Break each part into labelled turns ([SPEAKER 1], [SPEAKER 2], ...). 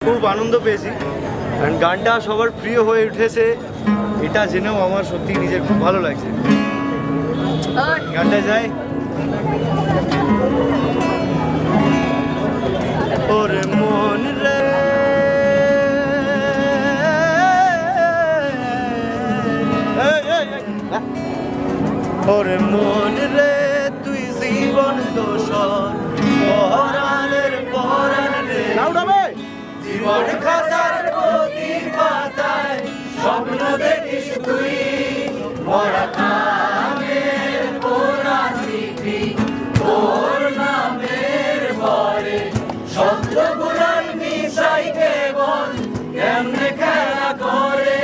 [SPEAKER 1] খুব আনন্দ পেয়েছি, কারণ গানটা সবার প্রিয় হয়ে উঠেছে এটা জেনেও আমার সত্যি নিজের খুব ভালো লাগছে। গানটা যাই। ওরে মন রে ওরে মন রে তুই জীবন দোষর পরাণের পরাণ রে জীবন খাসার প্রতি পাতায় স্বপ্ন দেখিস তুই মরা কামের পোড়া স্মৃতি তোর নামের পরে শব্দগুলোর মিশাই কেবল কেমনে খেলা করে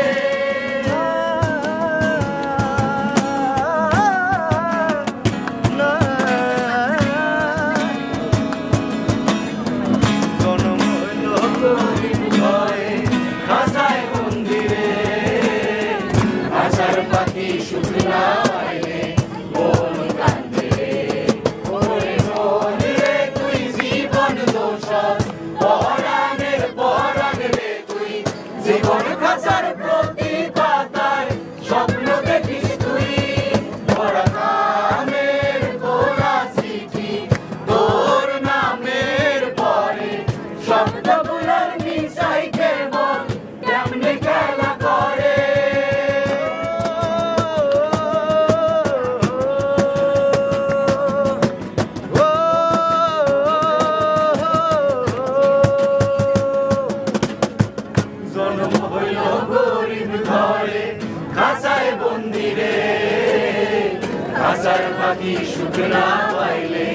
[SPEAKER 1] পাখি সুখ না পাইলে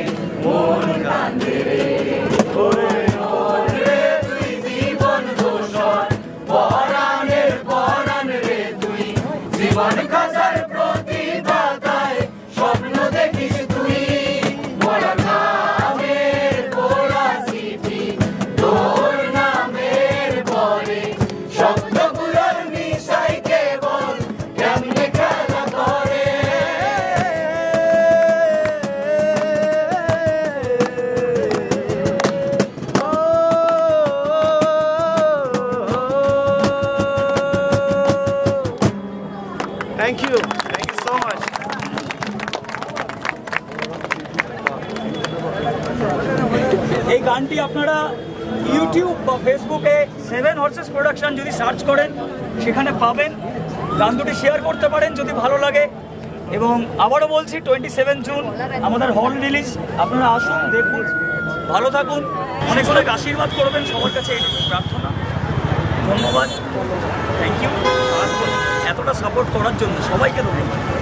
[SPEAKER 1] মন কান্দে রে ওরে মন রে তুই জীবন দোষর পরাণের পরাণ রে তুই জীবন খাসার প্রতি পাতায় স্বপ্ন দেখিস তুই মরা নামের পোড়া স্মৃতি তোর নামের পরে শব্দগুলোর মিশাই কেবল কেমনে খেলা করে Thank you so much.
[SPEAKER 2] এই গানটি আপনারা ইউটিউব বা ফেসবুকে 7 হর্সেস প্রোডাকশন যদি সার্চ করেন সেখানে পাবেন। গান দুটি শেয়ার করতে পারেন যদি ভালো লাগে। এবং আবারও বলছি 27 জুন আমাদের হল রিলিজ, আপনারা আসুন দেখুন, ভালো থাকুন, অনেক অনেক আশীর্বাদ করবেন, সবার কাছে এইটুকু প্রার্থনা। ধন্যবাদ, থ্যাংক ইউ এতটা সাপোর্ট করার জন্য সবাইকে ধন্যবাদ।